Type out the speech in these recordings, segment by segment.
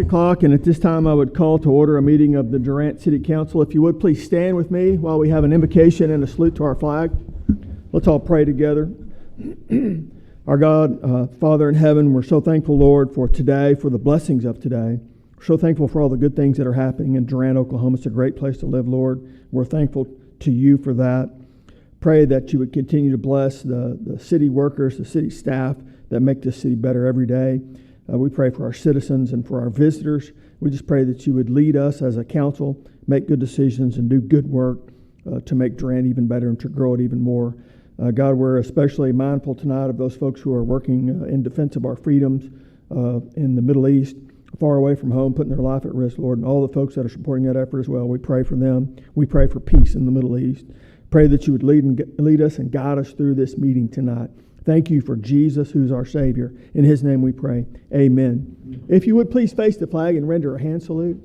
O'clock, and at this time I would call to order a meeting of the Durant City Council. If you would please stand with me while we have an invocation and a salute to our flag. Let's all pray together. Our God, Father in heaven, we're so thankful, Lord, for today, for the blessings of today. We're so thankful for all the good things that are happening in Durant, Oklahoma. It's a great place to live, Lord. We're thankful to you for that. Pray that you would continue to bless the city workers, the city staff that make this city better every day. We pray for our citizens and for our visitors. We just pray that you would lead us as a council, make good decisions, and do good work to make Durant even better and to grow it even more. God, we're especially mindful tonight of those folks who are working in defense of our freedoms in the Middle East, far away from home, putting their life at risk, Lord, and all the folks that are supporting that effort as well. We pray for them. We pray for peace in the Middle East. Pray that you would lead us and guide us through this meeting tonight. Thank you for Jesus, who's our Savior. In his name we pray. Amen. If you would please face the flag and render a hand salute.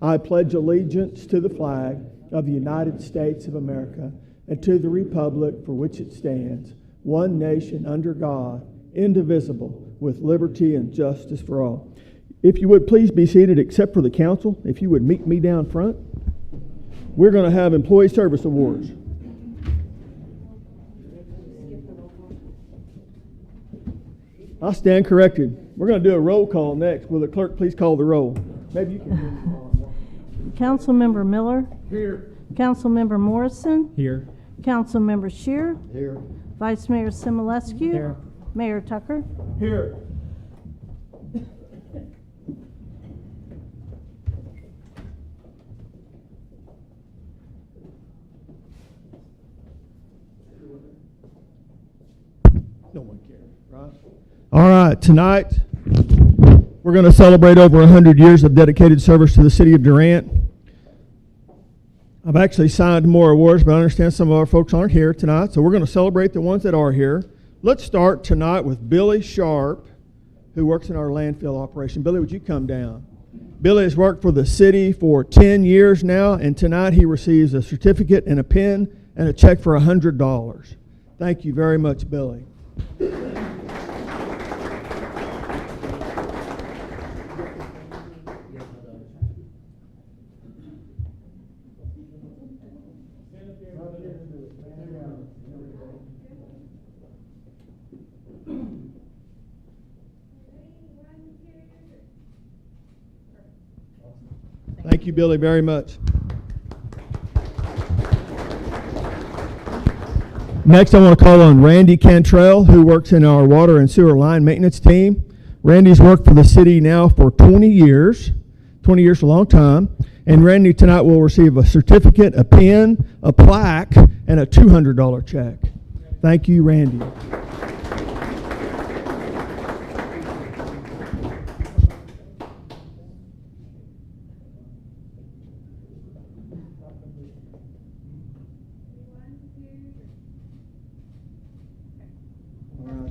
I pledge allegiance to the flag of the United States of America and to the republic for which it stands, one nation under God, indivisible, with liberty and justice for all. If you would please be seated, except for the council. If you would meet me down front. We're going to have employee service awards. I stand corrected. We're going to do a roll call next. Will the clerk please call the roll? Maybe you can. Councilmember Miller. Here. Councilmember Morrison. Here. Councilmember Shear. Here. Vice Mayor Similescu. Here. Mayor Tucker. Here. No one cares, right? All right, tonight we're going to celebrate over 100 years of dedicated service to the city of Durant. I've actually signed more awards, but I understand some of our folks aren't here tonight, so we're going to celebrate the ones that are here. Let's start tonight with Billy Sharp, who works in our landfill operation. Billy, would you come down? Billy has worked for the city for 10 years now, and tonight he receives a certificate and a pen and a check for $100. Thank you very much, Billy. Thank you, Billy, very much. Next, I want to call on Randy Cantrell, who works in our water and sewer line maintenance team. Randy's worked for the city now for 20 years. 20 years is a long time. And Randy tonight will receive a certificate, a pen, a plaque, and a $200 check. Thank you, Randy.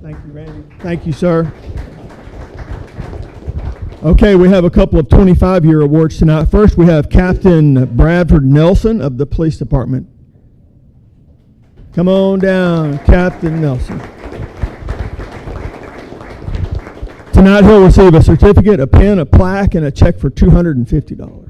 Thank you, Randy. Thank you, sir. Okay, we have a couple of 25-year awards tonight. First, we have Captain Bradford Nelson of the Police Department. Come on down, Captain Nelson. Tonight, he'll receive a certificate, a pen, a plaque, and a check for $250.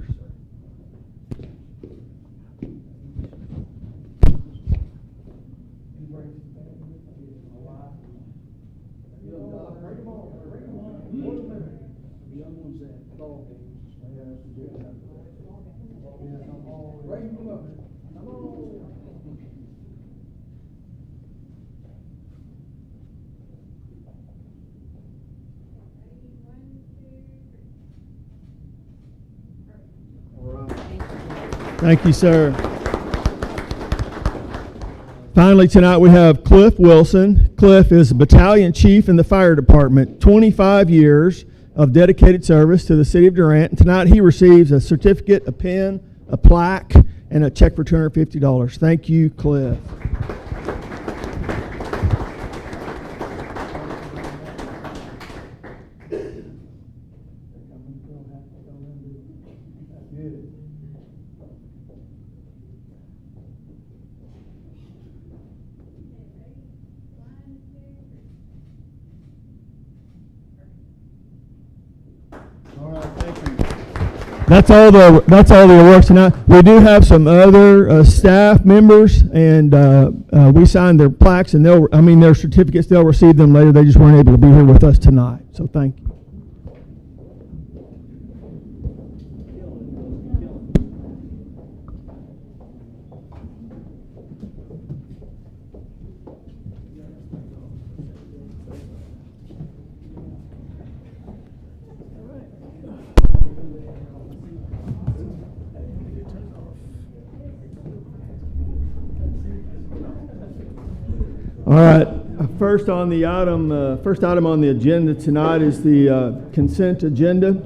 Thank you, sir. Finally, tonight we have Cliff Wilson. Cliff is battalion chief in the fire department, 25 years of dedicated service to the city of Durant. And tonight he receives a certificate, a pen, a plaque, and a check for $250. Thank you, Cliff. All right, thank you. That's all the awards tonight. We do have some other staff members, and we signed their plaques and their certificates. They'll receive them later. They just weren't able to be here with us tonight. So thank you. All right. First item on the agenda tonight is the consent agenda.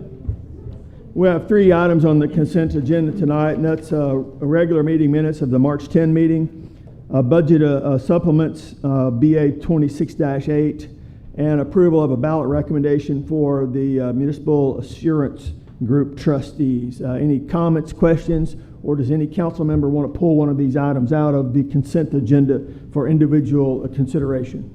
We have 3 items on the consent agenda tonight, and that's regular meeting minutes of the March 10 meeting, budget supplements BA 26-8, and approval of a ballot recommendation for the Municipal Assurance Group trustees. Any comments, questions, or does any council member want to pull one of these items out of the consent agenda for individual consideration?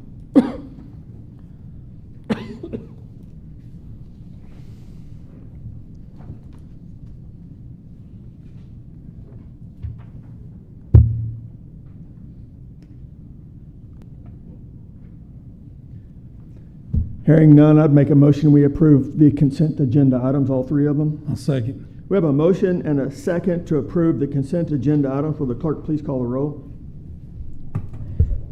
Hearing none, I'd make a motion we approve the consent agenda items, all 3 of them. I'll second. We have a motion and a second to approve the consent agenda items. Will the clerk please call the roll?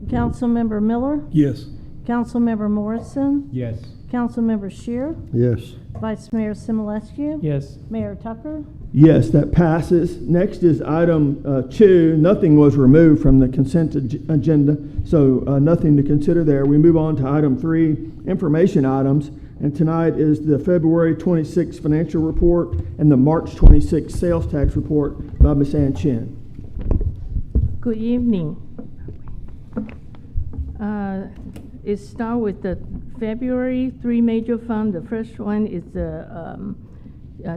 Councilmember Miller, Yes. Councilmember Morrison, Yes. Councilmember Shear, Yes. Vice Mayor Simulescu, Yes. Mayor Tucker. Yes, that passes. Next is item 2. Nothing was removed from the consent agenda, so nothing to consider there. We move on to item 3, information items. And tonight is the February 26 financial report and the March 26 sales tax report by Ms. Ann Chin. Good evening. It starts with the February 3 major fund. The first one is the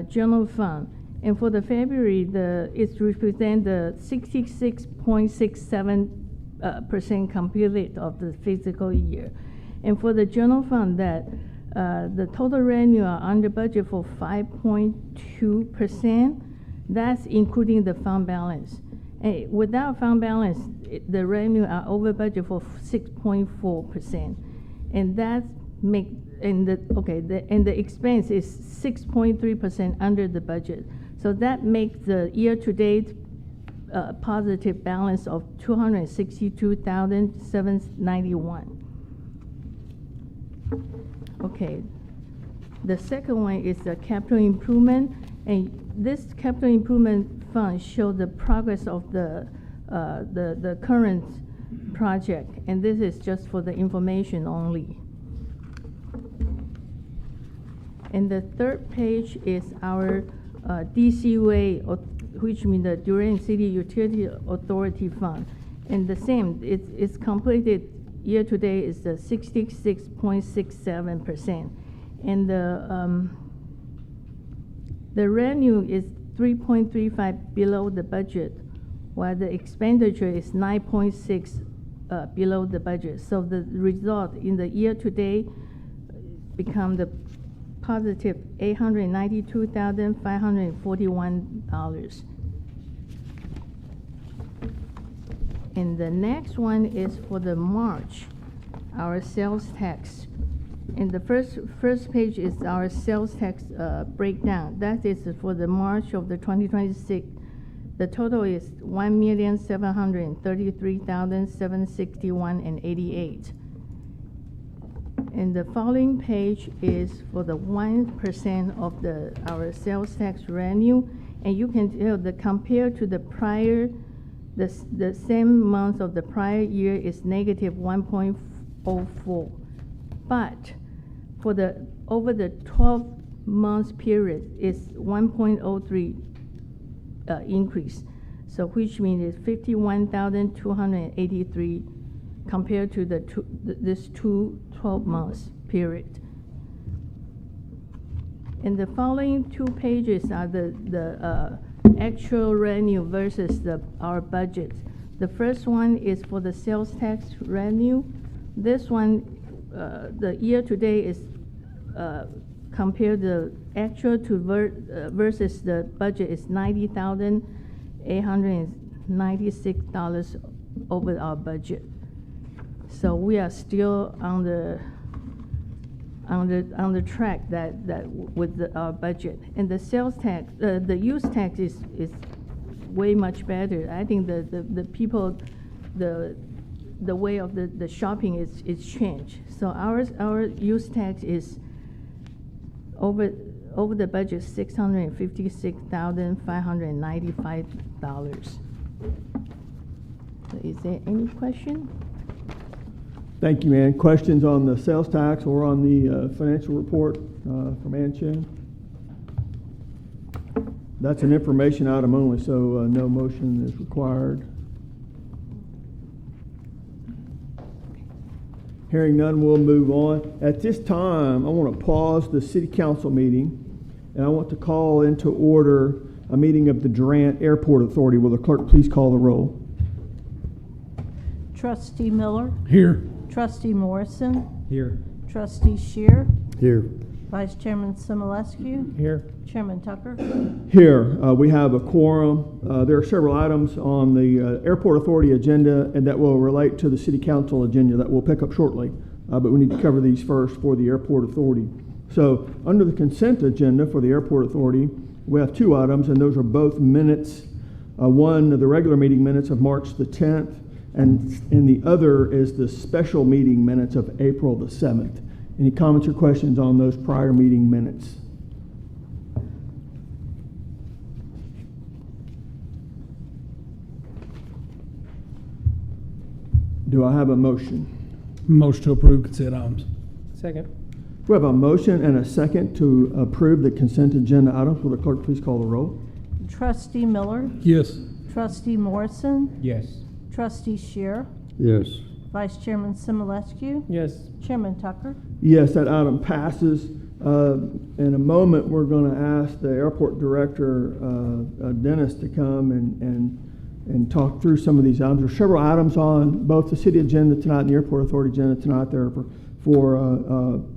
general fund. And for the February, it represents the 66.67% completed of the fiscal year. And for the general fund, the total revenue are under budget for 5.2%. That's including the fund balance. And without fund balance, the revenue are over budget for 6.4%. And that make the expense is 6.3% under the budget. So that makes the year-to-date positive balance of $262,791. Okay, the second one is the capital improvement, and this capital improvement fund shows the progress of the current project, and this is just for the information only. And the third page is our DCUA, which means the Durant City Utility Authority Fund, and the same. It's completed. Year to date is the 66.67%, and the revenue is 3.35 below the budget, while the expenditure is 9.6 below the budget. So the result in the year to date become the positive $892,541. And the next one is for the March, our sales tax. And the first page is our sales tax breakdown. That is for the March of the 2026. The total is $1,733,761.88. And the following page is for the 1% of our sales tax revenue. And you can tell the compared to the prior, the same month of the prior year is negative 1.04. But for over the 12 months period is 1.03 increase. So which means it's 51,283 compared to this 12 months period. And the following 2 pages are the actual revenue versus our budget. The first one is for the sales tax revenue. This one, the year to date is compare the actual to versus the budget is $90,896 over our budget. So we are still on the track that with our budget. And the sales tax, the use tax is way much better. I think the people, the way of the shopping is changed. So our use tax is over the budget, $656,595. So is there any question? Thank you, Ann. Questions on the sales tax or on the financial report from Ann Chin? That's an information item only, so no motion is required. Hearing none, we'll move on. At this time, I want to pause the city council meeting, and I want to call into order a meeting of the Durant Airport Authority. Will the clerk please call the roll? Trustee Miller, Here. Trustee Morrison, Here. Trustee Shear, Here. Vice Chairman Simulescu, Here. Chairman Tucker. Here, we have a quorum. There are several items on the Airport Authority agenda and that will relate to the City Council agenda that we'll pick up shortly. But we need to cover these first for the Airport Authority. So under the consent agenda for the Airport Authority, we have two items, and those are both minutes. One, the regular meeting minutes of March the 10th, and the other is the special meeting minutes of April the 7th. Any comments or questions on those prior meeting minutes? Do I have a motion? Motion to approve consent items. Second. We have a motion and a second to approve the consent agenda items. Will the clerk please call the roll? Trustee Miller, Yes. Trustee Morrison, Yes. Trustee Shear, Yes. Vice Chairman Simulescu, Yes. Chairman Tucker. Yes, that item passes. In a moment, we're going to ask the airport director, Dennis, to come and talk through some of these items. There are several items on both the city agenda tonight and the airport authority agenda tonight there for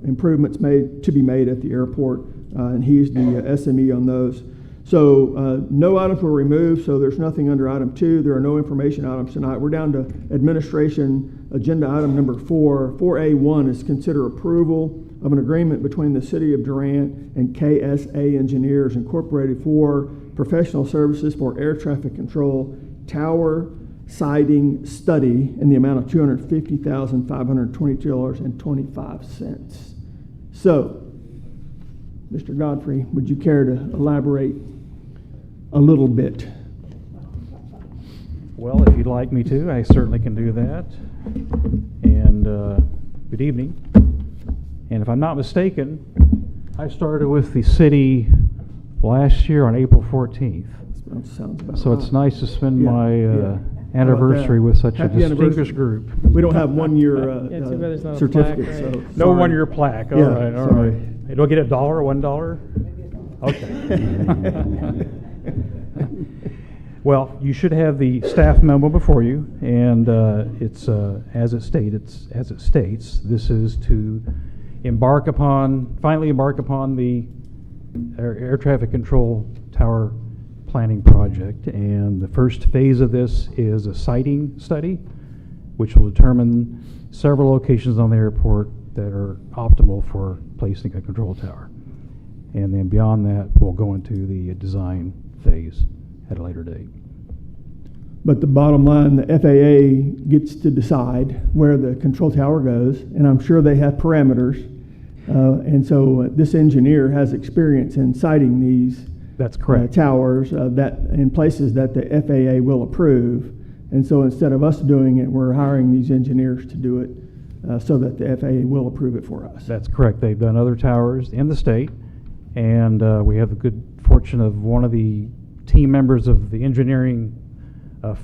improvements to be made at the airport, and he's the SME on those. So no items were removed, so there's nothing under item 2. There are no information items tonight. We're down to administration agenda item number 4. 4A1 is consider approval of an agreement between the City of Durant and KSA Engineers Incorporated for professional services for air traffic control tower siding study in the amount of $250,522.25. So, Mr. Godfrey, would you care to elaborate a little bit? Well, if you'd like me to, I certainly can do that. And good evening. And if I'm not mistaken, I started with the city last year on April 14th. That sounds about So right. it's nice to spend Yeah, my yeah. anniversary that? with such Happy a distinguished anniversary. group. We don't have 1 year Yeah, too bad there's not a certificate. plaque, So right? No sorry. 1 year plaque. All Yeah, right, all sorry. right. Hey, do I get $1, $1? Okay. Well, you should have the staff memo before you, and it's as it states. This is to finally embark upon the air traffic control tower planning project. And the first phase of this is a siting study, which will determine several locations on the airport that are optimal for placing a control tower. And then beyond that, we'll go into the design phase at a later date. But the bottom line, the FAA gets to decide where the control tower goes, and I'm sure they have parameters. And so this engineer has experience in siting these That's correct. towers that in places that the FAA will approve. And so instead of us doing it, we're hiring these engineers to do it so that the FAA will approve it for us. That's correct. They've done other towers in the state, and we have the good fortune of one of the team members of the engineering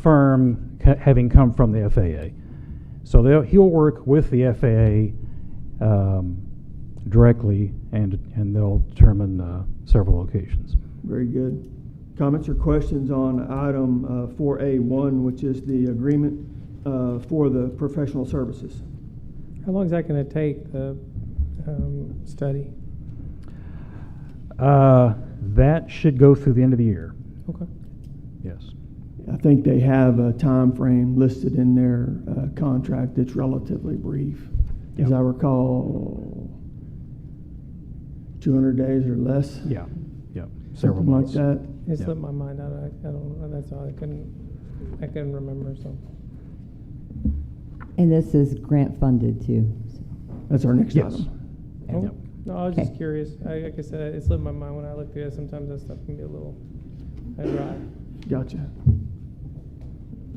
firm having come from the FAA. So he'll work with the FAA directly, and they'll determine several locations. Very good. Comments or questions on item 4A1, which is the agreement for the professional services? How long is that going to take, the study? That should go through the end of the year, Okay. yes. I think they have a time frame listed in their contract that's relatively brief. As Yep. I recall, 200 days or less. Yeah, several Something like months. that. It Yeah. slipped my mind out. I don't, that's all. I couldn't remember, so. And this is grant funded too. That's our next Yes. item. Oh, Yep. no, I was just Okay. curious. Like I said, it slipped my mind when I looked at it. Sometimes that stuff can be a little dry. Gotcha.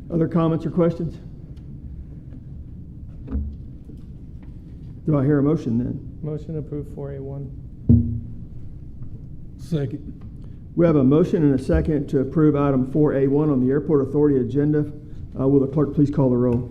Other comments or questions? Do I hear a motion then? Motion approved 4A1. Second. We have a motion and a second to approve item 4A1 on the Airport Authority agenda. Will the clerk please call the roll?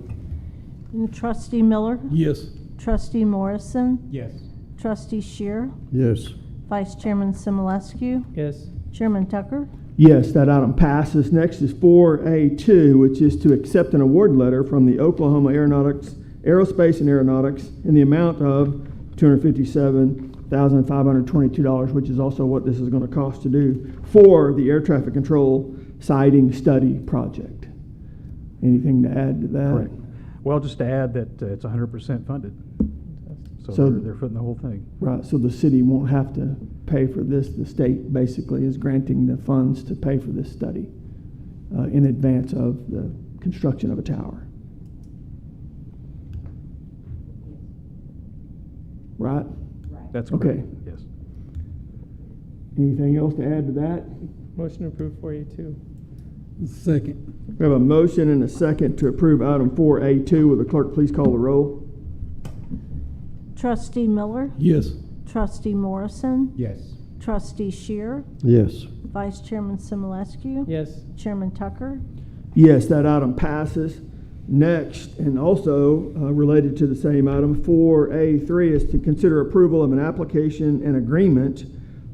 And Trustee Miller, Yes. Trustee Morrison, Yes. Trustee Shear, Yes. Vice Chairman Simulescu, Yes. Chairman Tucker. Yes, that item passes. Next is 4A2, which is to accept an award letter from the Oklahoma Aerospace and Aeronautics in the amount of $257,522, which is also what this is going to cost to do for the air traffic control sighting study project. Anything to add to that? Correct. Well, just to add that it's 100% funded, so So- they're footing the whole thing. Right, so the city won't have to pay for this. The state basically is granting the funds to pay for this study in advance of the construction of a tower. Right? That's Okay. correct, yes. Anything else to add to that? Motion approved 4A2. Second. We have a motion and a second to approve item 4A2. Will the clerk please call the roll? Trustee Miller, Yes. Trustee Morrison, Yes. Trustee Shear, Yes. Vice Chairman Simulescu. Yes. Chairman Tucker. Yes, that item passes. Next, and also related to the same item, 4A3 is to consider approval of an application and agreement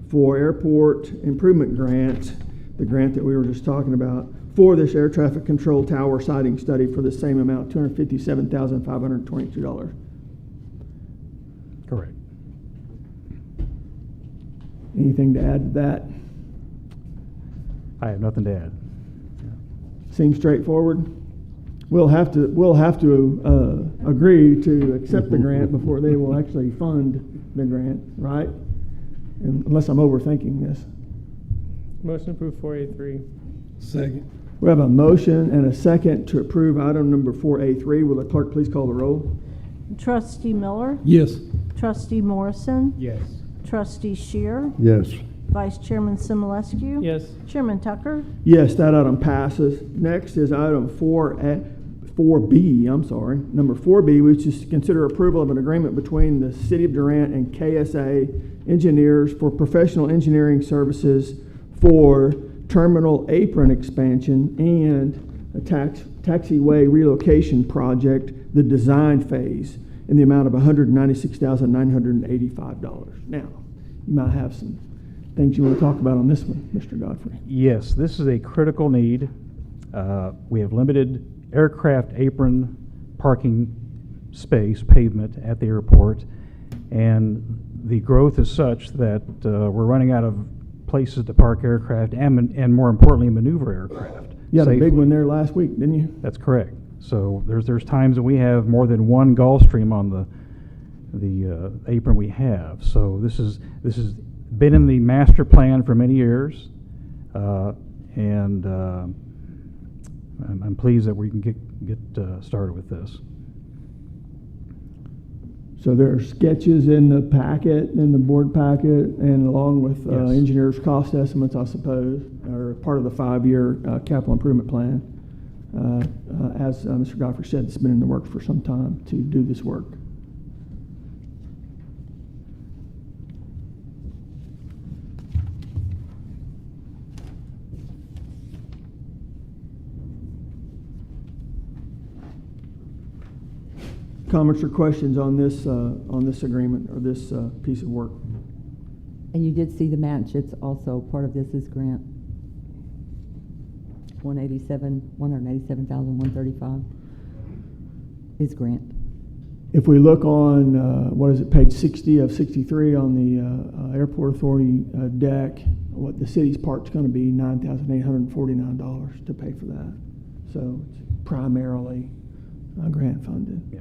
for airport improvement grant, the grant that we were just talking about, for this air traffic control tower siting study for the same amount, $257,522. Correct. Anything to add to that? I have nothing to add. Seems straightforward. We'll have to agree to accept the grant before they will actually fund the grant, right? Unless I'm overthinking this. Motion approved 4A3. Second. We have a motion and a second to approve item number 4A3. Will the clerk please call the roll? Trustee Miller, Yes. Trustee Morrison, Yes. Trustee Shear, Yes. Vice Chairman Simulescu. Yes. Chairman Tucker. Yes, that item passes. Next is item 4B, number 4B, which is to consider approval of an agreement between the City of Durant and KSA Engineers for professional engineering services for terminal apron expansion and a taxiway relocation project, the design phase, in the amount of $196,985. Now, you might have some things you want to talk about on this one, Mr. Godfrey. Yes, this is a critical need. We have limited aircraft apron parking space, pavement at the airport, and the growth is such that we're running out of places to park aircraft and more importantly, maneuver aircraft. You had a big safely. one there last week, didn't you? That's correct. So there's times that we have more than one Gulfstream on the apron we have. So this has been in the master plan for many years, and I'm pleased that we can get started with this. So there are sketches in the packet, in the board packet, and along with Yes. engineers' cost estimates, I suppose, are part of the 5-year capital improvement plan. As Mr. Godfrey said, it's been in the works for some time to do this work. Comments or questions on this agreement or this piece of work? And you did see the match. It's also part of this is grant. 187,135 is grant. If we look on, what is it, page 60 of 63 on the Airport Authority deck, what the city's part's going to be $9,849 to pay for that. So it's primarily grant funded. Yeah.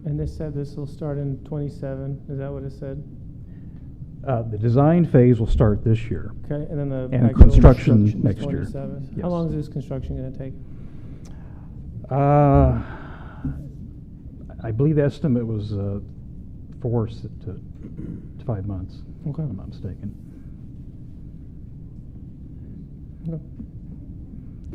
And this said this will start in 27. Is that what it said? The design phase will start this year. Okay, and then the And actual construction is next year. 27. Yes. How long is this construction going to take? I believe the estimate was 4 to 5 months, Okay. if I'm not mistaken. Okay.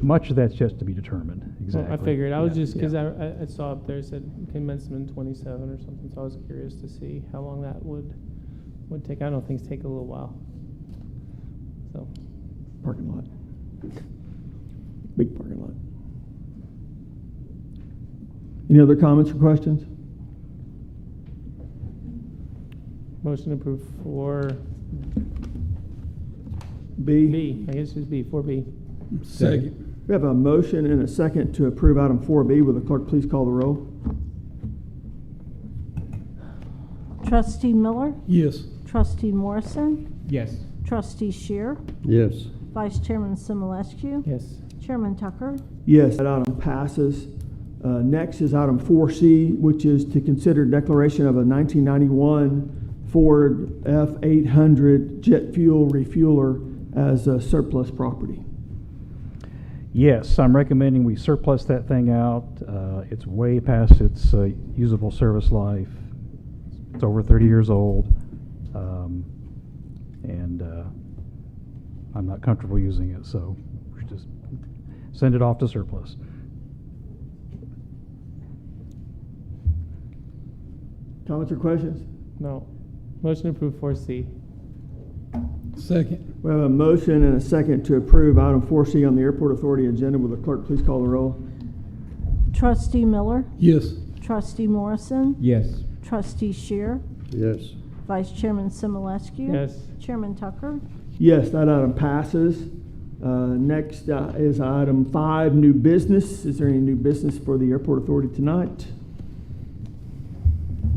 Much of that's just to be determined, exactly. Well, I figured. I was Yeah, just because yeah. I saw up there it said commencement in 27 or something, so I was curious to see how long that would take. I know things take a little while. So, Parking lot. Big parking lot. Any other comments or questions? motion approved for B. B. I guess it's B. 4B. Second. We have a motion and a second to approve item 4B. Will the clerk please call the roll? Trustee Miller? Yes. Trustee Morrison? Yes. Trustee Shear? Yes. Vice Chairman Simulescu? Yes. Chairman Tucker? Yes, that item passes. Next is item 4C, which is to consider declaration of a 1991 Ford F800 jet fuel refueler as a surplus property. Yes, I'm recommending we surplus that thing out. It's way past its usable service life. It's over 30 years old. And I'm not comfortable using it, so we should just send it off to surplus. Comments or questions? No. Motion approved 4C. Second. We have a motion and a second to approve item 4C on the Airport Authority agenda. Will the clerk please call the roll? Trustee Miller? Yes. Trustee Morrison? Yes. Trustee Shear? Yes. Vice Chairman Simulescu? Yes. Chairman Tucker? Yes, that item passes. Next is item 5, new business. Is there any new business for the Airport Authority tonight?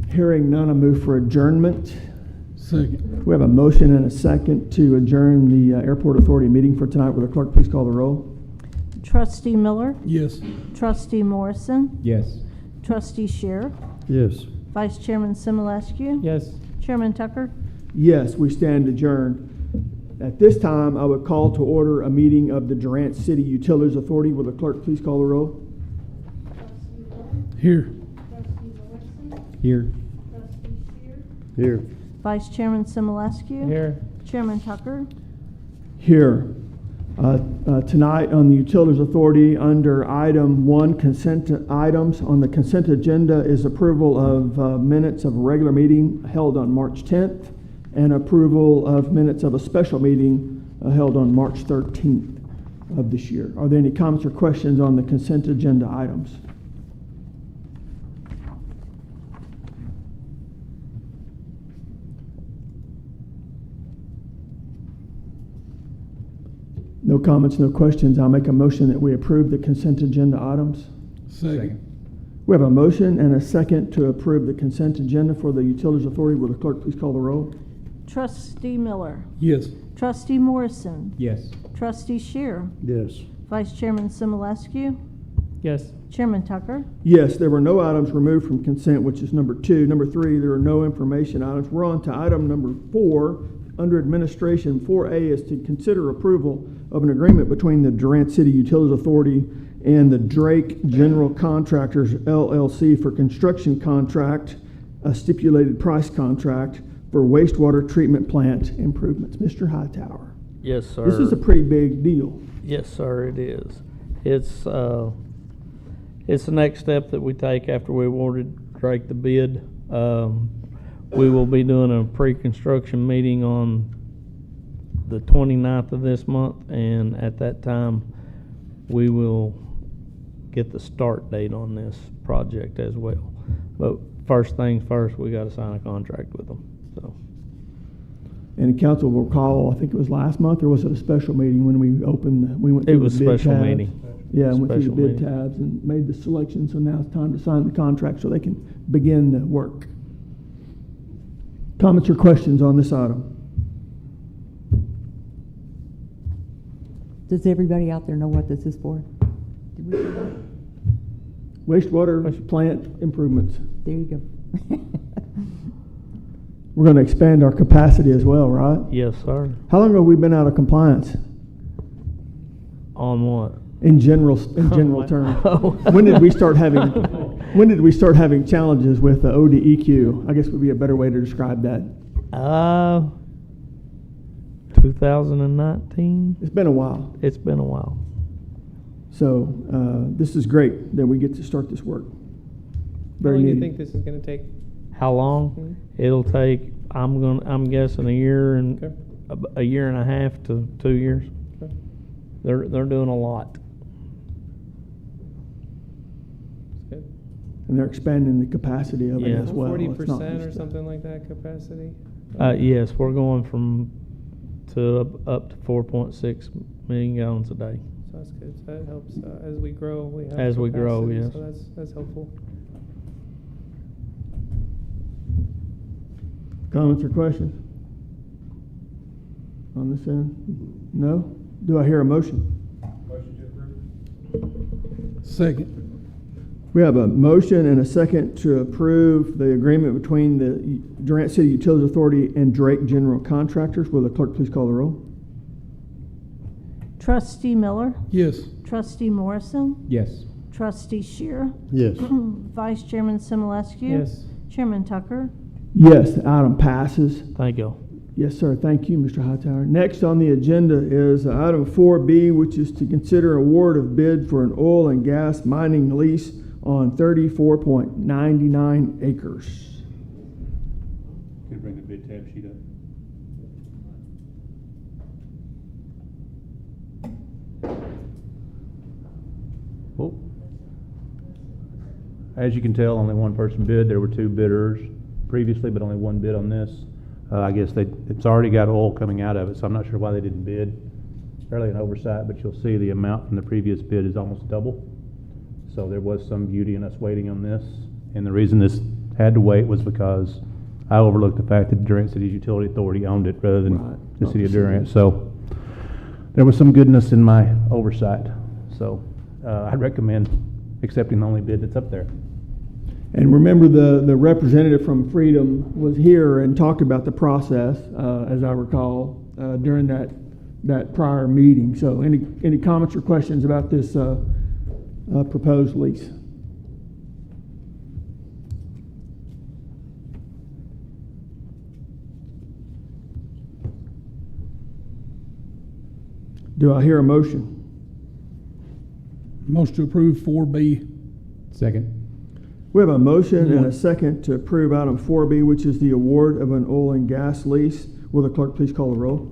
Hearing none, I move for adjournment. Second. We have a motion and a second to adjourn the Airport Authority meeting for tonight. Will the clerk please call the roll? Trustee Miller? Yes. Trustee Morrison? Yes. Trustee Shear? Yes. Vice Chairman Simulescu? Yes. Chairman Tucker? Yes, we stand adjourned. At this time, I would call to order a meeting of the Durant City Utilities Authority. Will the clerk please call the roll? Here. Here. Here. Vice Chairman Simulescu? Here. Chairman Tucker? Here. Tonight on the Utilities Authority, under item 1, consent items on the consent agenda is approval of minutes of a regular meeting held on March 10th and approval of minutes of a special meeting held on March 13th of this year. Are there any comments or questions on the consent agenda items? No comments, no questions. I'll make a motion that we approve the consent agenda items. Second. We have a motion and a second to approve the consent agenda for the Utilities Authority. Will the clerk please call the roll? Trustee Miller? Yes. Trustee Morrison? Yes. Trustee Shear? Yes. Vice Chairman Simulescu? Yes. Chairman Tucker? Yes, there were no items removed from consent, which is number 2. Number 3, there are no information items. We're on to item number 4. Under administration, 4A is to consider approval of an agreement between the Durant City Utilities Authority and the Drake General Contractors, LLC for construction contract, a stipulated price contract for wastewater treatment plant improvements. Mr. Hightower. Yes, sir. This is a pretty big deal. Yes, sir, it is. It's the next step that we take after we awarded Drake the bid. We will be doing a pre-construction meeting on the 29th of this month, and at that time, we will get the start date on this project as well. But first things first, we got to sign a contract with them. So. And the council will recall, I think it was last month, or was it a special meeting when we opened, we went It through was the a bid special tabs? meeting. Yeah, and went through the special bid meeting. tabs and made the selection, so now it's time to sign the contract so they can begin the work. Comments or questions on this item? Does everybody out there know what this is for? Did we do that? Wastewater plant improvements. There you go. We're going to expand our capacity as well, right? Yes, sir. How long have we been out of compliance On what? in general Oh, terms? Oh. When did we start having challenges with the ODEQ? I guess would be a better way to describe that. 2019. It's been a while. It's been a while. So this is great that we get to start this work. How Very long do you neat. think this is gonna take? How long? It'll take. I'm guessing a year and Okay. a year and a half to 2 years. Okay. They're doing a lot. That's good. And they're expanding the capacity of it Yeah. as well. It's not 40% or just something like that capacity? Yes, we're going up to 4.6 million gallons a day. So that's good. So that helps, as we grow, we have. As we grow, capacity, yes. So that's helpful. Comments or questions on this end? No? Do I hear a motion? Second. We have a motion and a second to approve the agreement between the Durant City Utilities Authority and Drake General Contractors. Will the clerk please call the roll? Trustee Miller, Yes. Trustee Morrison, Yes. Trustee Shear, Yes. Vice Chairman Simulescu. Yes. Chairman Tucker. Yes, the item passes. Thank you. Yes, sir. Thank you, Mr. Hightower. Next on the agenda is item 4B, which is to consider award of bid for an oil and gas mining lease on 34.99 acres. Could bring the bid tab sheet up. Well, as you can tell, only one person bid. There were two bidders previously, but only one bid on this. I guess it's already got oil coming out of it, so I'm not sure why they didn't bid. Fairly an oversight, but you'll see the amount from the previous bid is almost double. So there was some beauty in us waiting on this. And the reason this had to wait was because I overlooked the fact that Durant City's Utility Authority owned it rather than Right. the city of Durant. So there was some goodness in my oversight. So I'd recommend accepting the only bid that's up there. And remember, the representative from Freedom was here and talked about the process, as I recall, during that prior meeting. So any comments or questions about this proposed lease? Do I hear a motion? Motion to approve 4B. Second. We have a motion and a second to approve item 4B, which is the award of an oil and gas lease. Will the clerk please call the roll?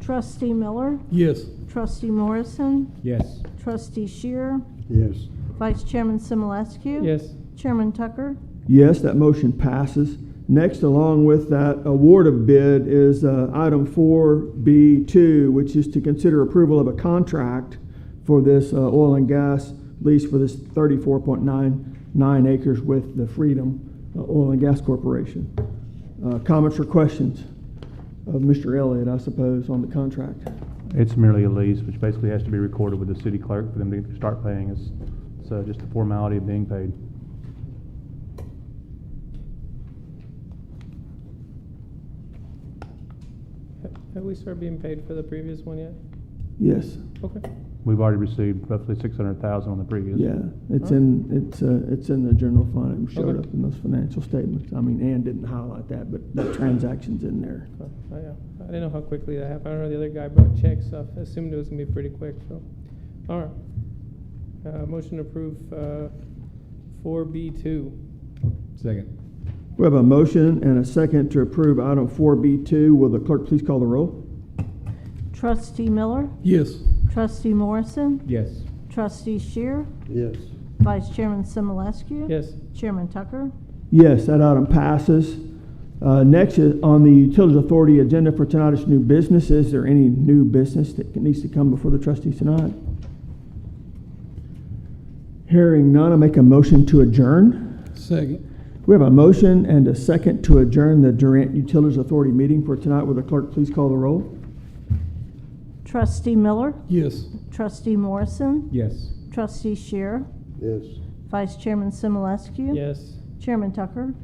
Trustee Miller, Yes. Trustee Morrison, Yes. Trustee Shear, Yes. Vice Chairman Simulescu. Yes. Chairman Tucker. Yes, that motion passes. Next, along with that award of bid, is item 4B2, which is to consider approval of a contract for this oil and gas lease for this 34.99 acres with the Freedom Oil and Gas Corporation. Comments or questions of Mr. Elliott, I suppose, on the contract? It's merely a lease, which basically has to be recorded with the city clerk for them to start paying us. It's just a formality of being paid. Have we started being paid for the previous one yet? Yes. Okay. We've already received roughly $600,000 on the previous. Yeah, it's Huh? it's in the general fund. It showed Okay. up in those financial statements. I mean, Ann didn't highlight that, but that transaction's in there. Yeah. I didn't know how quickly that happened. I don't know, the other guy brought checks, so I assumed it was gonna be pretty quick, so. All right. Motion to approve, 4B2. Second. We have a motion and a second to approve item 4B2. Will the clerk please call the roll? Trustee Miller, Yes. Trustee Morrison, Yes. Trustee Shear, Yes. Vice Chairman Simulescu. Yes. Chairman Tucker. Yes, that item passes. Next is on the Utilities Authority agenda for tonight is new business. Is there any new business that needs to come before the trustees tonight? Hearing none, I make a motion to adjourn. Second. We have a motion and a second to adjourn the Durant Utilities Authority meeting for tonight. Will the clerk please call the roll? Trustee Miller, Yes. Trustee Morrison, Yes. Trustee Shear, Yes. Vice Chairman Simulescu. Yes. Chairman Tucker.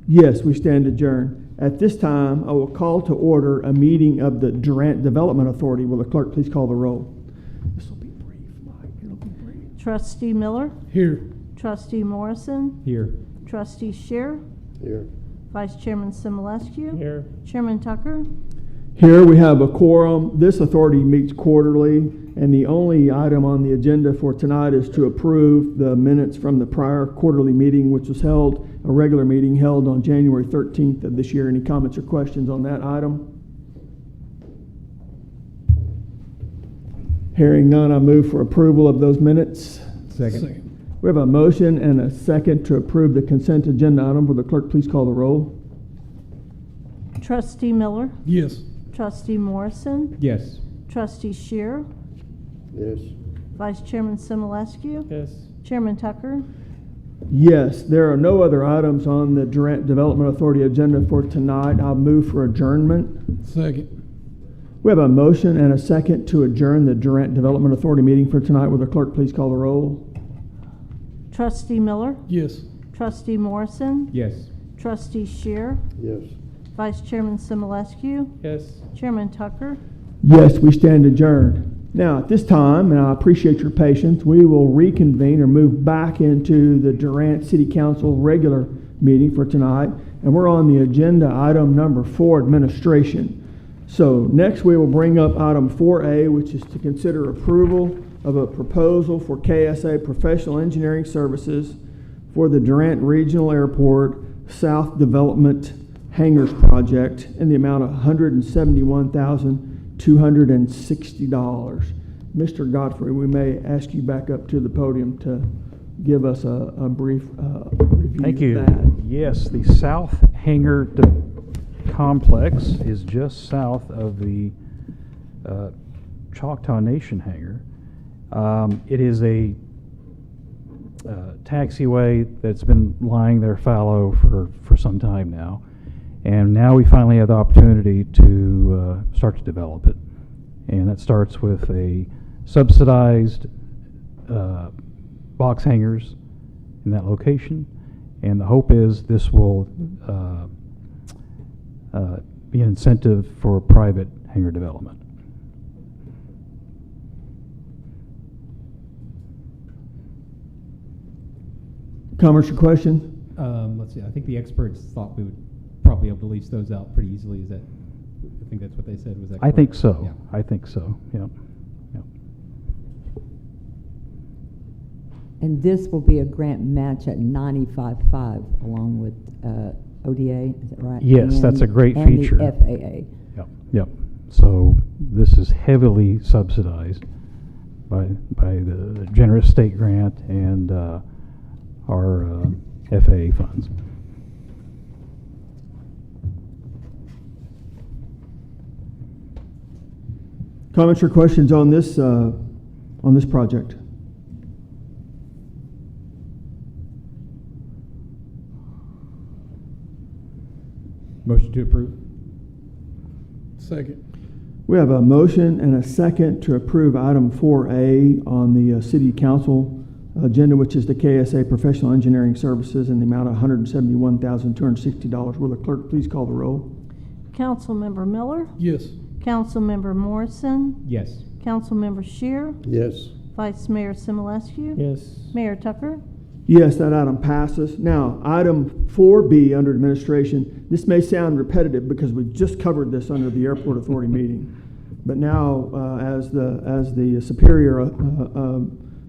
Yes, we stand adjourned. At this time, I will call to order a meeting of the Durant Development Authority. Will the clerk please call the roll? This will be brief, Mike. It'll be brief. Trustee Miller, Here. Trustee Morrison, Here. Trustee Shear, Here. Vice Chairman Simulescu. Here. Chairman Tucker. Here we have a quorum. This authority meets quarterly, and the only item on the agenda for tonight is to approve the minutes from the prior quarterly meeting, which was held, a regular meeting held on January 13th of this year. Any comments or questions on that item? Hearing none, I move for approval of those minutes. Second. We have a motion and a second to approve the consent agenda item. Will the clerk please call the roll? Trustee Miller, Yes. Trustee Morrison, Yes. Trustee Shear, Yes. Vice Chairman Simulescu. Yes. Chairman Tucker. Yes, there are no other items on the Durant Development Authority agenda for tonight. I'll move for adjournment. Second. We have a motion and a second to adjourn the Durant Development Authority meeting for tonight. Will the clerk please call the roll? Trustee Miller, Yes. Trustee Morrison, Yes. Trustee Shear, Yes. Vice Chairman Simulescu. Yes. Chairman Tucker. Yes, we stand adjourned. Now, at this time, and I appreciate your patience, we will reconvene or move back into the Durant City Council regular meeting for tonight. And we're on the agenda item number 4, administration. So next we will bring up item 4A, which is to consider approval of a proposal for KSA Professional Engineering Services for the Durant Regional Airport South Development Hangars Project in the amount of $171,260. Mr. Godfrey, we may ask you back up to the podium to give us a brief review Thank of you. that. Yes, the South Hangar Complex is just south of the Choctaw Nation Hangar. It is a taxiway that's been lying there fallow for some time now. And now we finally have the opportunity to start to develop it. And that starts with a subsidized box hangars in that location. And the hope is this will be an incentive for private hangar development. Comments or questions? Let's see. I think the experts thought we would probably be able to lease those out pretty easily. Is that? I think that's what they said. Was that? I think correct? so. Yeah. I think so. Yep. Yep. And this will be a grant match at 95.5 along with ODA, is that right? Yes, that's a great and feature. the FAA. Yep. Yep. So this is heavily subsidized by the generous state grant and our FAA funds. Comments or questions on this project? Motion to approve. Second. We have a motion and a second to approve item 4A on the City Council agenda, which is the KSA Professional Engineering Services in the amount of $171,260. Will the clerk please call the roll? Councilmember Miller, Yes. Councilmember Morrison, Yes. Councilmember Shear, Yes. Vice Mayor Simulescu. Yes. Mayor Tucker. Yes, that item passes. Now, item 4B under administration. This may sound repetitive because we just covered this under the Airport Authority meeting. But now, as the superior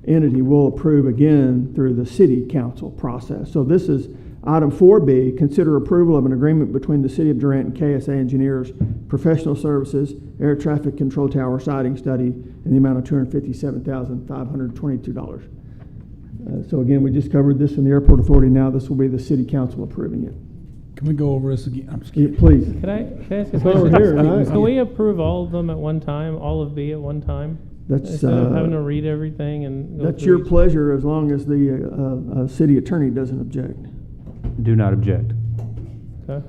entity, will approve again through the City Council process. So this is item 4B, consider approval of an agreement between the City of Durant and KSA Engineers Professional Services Air Traffic Control Tower Siting Study in the amount of $257,522. So again, we just covered this in the Airport Authority. Now this will be the City Council approving it. Can we go over this again? I'm just kidding. Please. Can I ask a It's over question? here, right? Can we approve all of them at one time, all of B at one time? That's, Instead of having to read everything and go that's through your each- pleasure as long as the city attorney doesn't object. Do not object. Okay.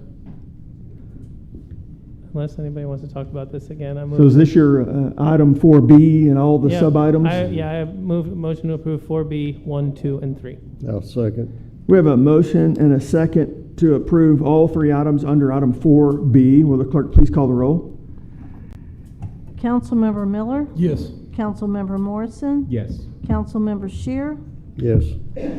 Unless anybody wants to talk about this again, I move. So is this your item 4B and all the Yeah, sub-items? I move, motion to approve 4B, 1, 2, and 3. I'll second. We have a motion and a second to approve all three items under item 4B. Will the clerk please call the roll? Councilmember Miller, Yes. Councilmember Morrison, Yes. Councilmember Shear, Yes.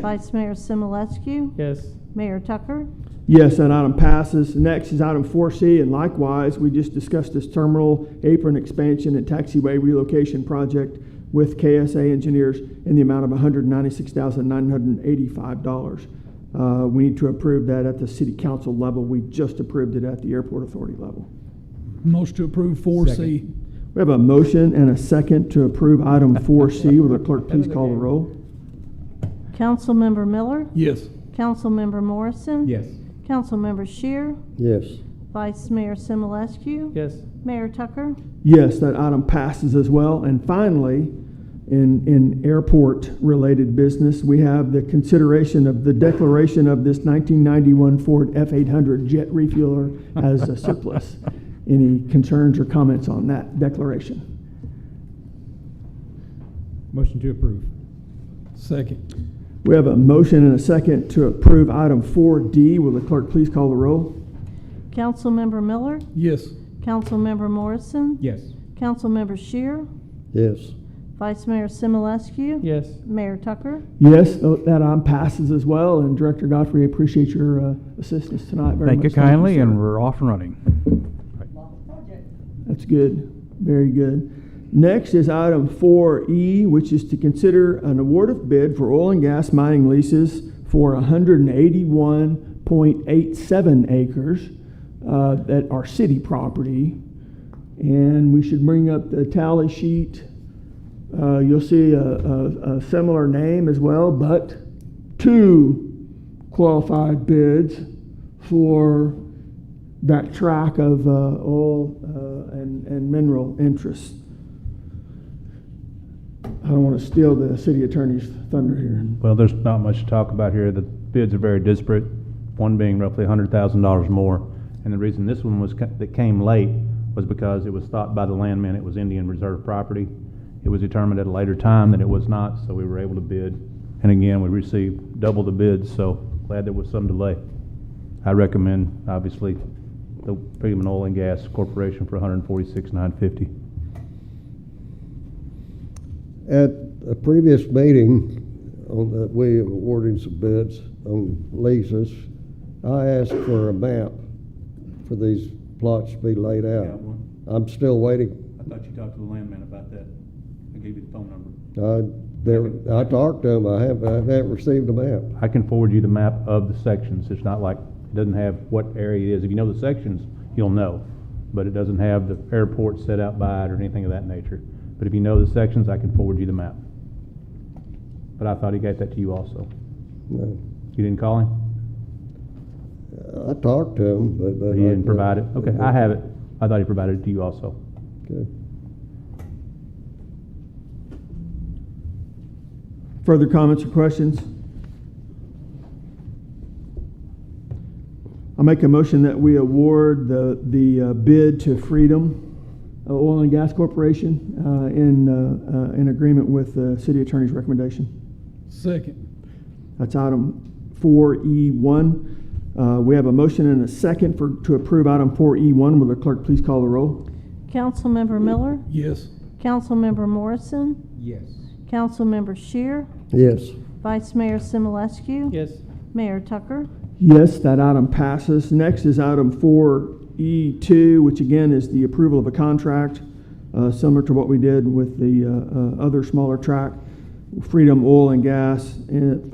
Vice Mayor Simulescu, Yes. Mayor Tucker. Yes, that item passes. Next is item 4C, and likewise, we just discussed this terminal apron expansion and taxiway relocation project with KSA engineers in the amount of $196,985. We need to approve that at the city council level. We just approved it at the airport authority level. Motion to approve 4C. Second. We have a motion and a second to approve item 4C. Will the clerk please call the roll? Councilmember Miller, Yes. Councilmember Morrison, Yes. Councilmember Shear, Yes. Vice Mayor Simulescu, Yes. Mayor Tucker. Yes, that item passes as well. And finally, in airport-related business, we have the consideration of the declaration of this 1991 Ford F-800 jet refueler as a surplus. Any concerns or comments on that declaration? Motion to approve. Second. We have a motion and a second to approve item 4D. Will the clerk please call the roll? Councilmember Miller, Yes. Councilmember Morrison, Yes. Councilmember Shear, Yes. Vice Mayor Simulescu, Yes. Mayor Tucker. Yes, that item passes as well. And Director Godfrey, I appreciate your assistance tonight very much. Thank you kindly, sir. and we're off and running. That's good. Very good. Next is item 4E, which is to consider an award of bid for oil and gas mining leases for 181.87 acres that are city property. And we should bring up the tally sheet. You'll see a similar name as well, but 2 qualified bids for that tract of oil and mineral interests. I don't want to steal the city attorney's thunder here. Well, there's not much to talk about here. The bids are very disparate, one being roughly $100,000 more. And the reason this one that came late was because it was thought by the landman it was Indian Reserve property. It was determined at a later time that it was not, so we were able to bid. And again, we received double the bids, so glad there was some delay. I recommend, obviously, the Freeman Oil and Gas Corporation for $146,950. At a previous meeting on that we awarding some bids on leases, I asked for a map for these plots to be laid out. I'm still waiting. I thought you talked to the landman about that. I gave you the phone number. I talked to them. I haven't received a map. I can forward you the map of the sections. It's not like, it doesn't have what area it is. If you know the sections, you'll know. But it doesn't have the airport set out by it or anything of that nature. But if you know the sections, I can forward you the map. But I thought he gave that to you also. No. You didn't call him? I talked to him, but He didn't provide it? Okay, I have it. I thought he provided it to you also. Okay. Further comments or questions? I'll make a motion that we award the bid to Freedom Oil and Gas Corporation in agreement with the city attorney's recommendation. Second. That's item 4E1. We have a motion and a second to approve item 4E1. Will the clerk please call the roll? Councilmember Miller, Yes. Councilmember Morrison, Yes. Councilmember Shear, Yes. Vice Mayor Simulescu, Yes. Mayor Tucker. Yes, that item passes. Next is item 4E2, which again is the approval of a contract, similar to what we did with the other smaller tract, Freedom Oil and Gas,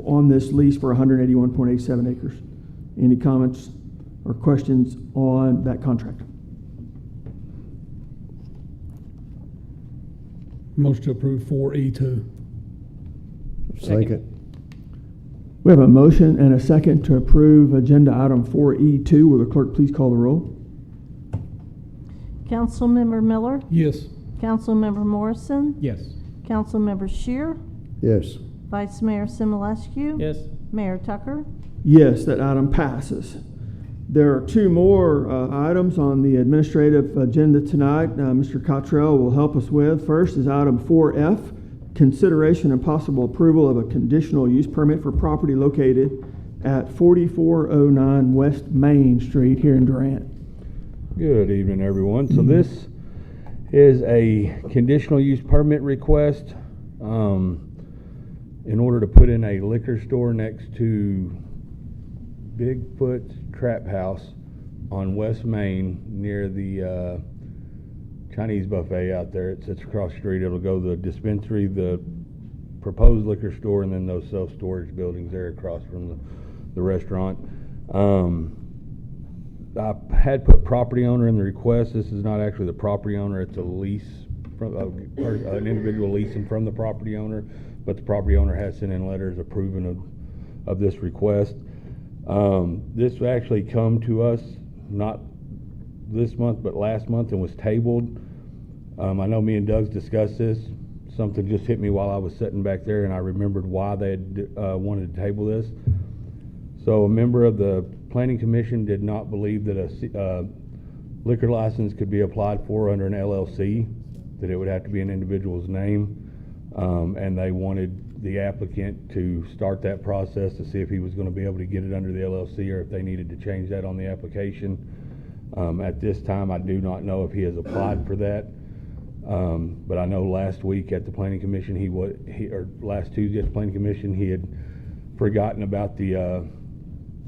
on this lease for 181.87 acres. Any comments or questions on that contract? Motion to approve 4E2. Second. We have a motion and a second to approve agenda item 4E2. Will the clerk please call the roll? Councilmember Miller, Yes. Councilmember Morrison? Yes. Councilmember Shear? Yes. Vice Mayor Simulescu? Yes. Mayor Tucker? Yes, that item passes. There are two more items on the administrative agenda tonight Mr. Cottrell will help us with. First is item 4F, consideration and possible approval of a conditional use permit for property located at 4409 West Main Street here in Durant. Good evening, everyone. So this is a conditional use permit request in order to put in a liquor store next to Bigfoot's Trap House on West Main near the Chinese buffet out there. It sits across the street. It'll go the dispensary, the proposed liquor store, and then those self-storage buildings there across from the restaurant. I had put property owner in the request. This is not actually the property owner. It's a lease, from an individual leasing from the property owner, but the property owner has sent in letters approving of this request. This actually come to us not this month, but last month, and was tabled. I know me and Doug's discussed this. Something just hit me while I was sitting back there, and I remembered why they had wanted to table this. So a member of the Planning Commission did not believe that a liquor license could be applied for under an LLC, that it would have to be an individual's name, and they wanted the applicant to start that process to see if he was going to be able to get it under the LLC or if they needed to change that on the application. At this time, I do not know if he has applied for that, but I know last week at the Planning Commission, or last Tuesday at the Planning Commission, he had forgotten about the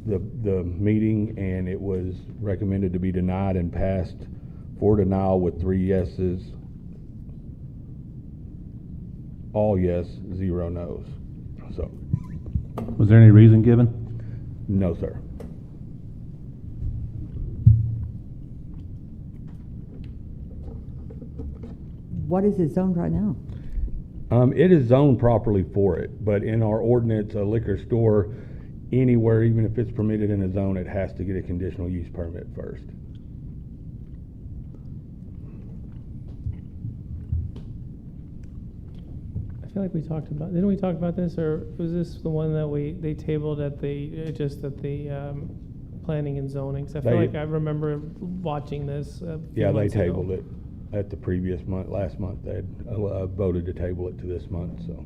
meeting, and it was recommended to be denied and passed for denial with 3 yeses, all yes, 0 no's. So, Was there any reason given? no, sir. What is it zoned right now? It is zoned properly for it, but in our ordinance, a liquor store anywhere, even if it's permitted in a zone, it has to get a conditional use permit first. I feel like we talked about, didn't we talk about this, or was this the one that they tabled at the, just at the, planning and zoning? 'Cause I feel They- like I remember watching this a few Yeah, they months ago. tabled it at the previous month, last month. They had voted to table it to this month, so.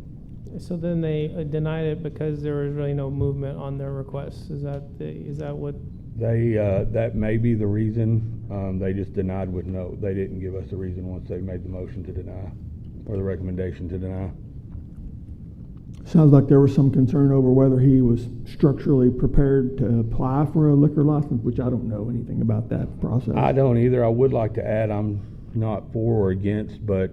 So then they denied it because there was really no movement on their request. Is that what? They, that may be the reason. They just denied with no, they didn't give us a reason once they made the motion to deny, or the recommendation to deny. Sounds like there was some concern over whether he was structurally prepared to apply for a liquor license, which I don't know anything about that process. I don't either. I would like to add, I'm not for or against, but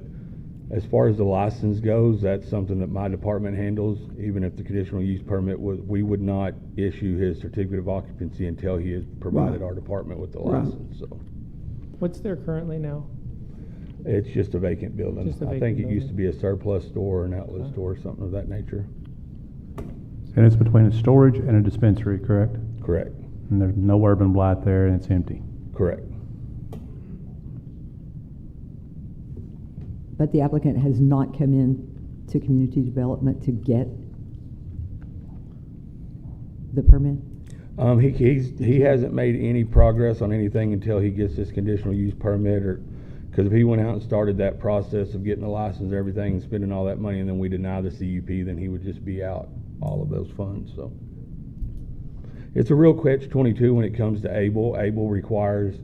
as far as the license goes, that's something that my department handles. Even if the conditional use permit we would not issue his certificate of occupancy until he has provided Right. our department with the Right. license, so. What's there currently now? It's just a vacant building. Just a I think vacant it used to building. be a surplus store or an outlet store or something of that nature. And it's between a storage and a dispensary, correct? Correct, And there's no urban blight there, and it's empty. correct. But the applicant has not come in to community development to get the permit? He hasn't made any progress on anything until he gets this conditional use permit, or, because if he went out and started that process of getting the license and everything and spending all that money and then we deny the CUP, then he would just be out all of those funds, so. It's a real catch-22 when it comes to Able. Able requires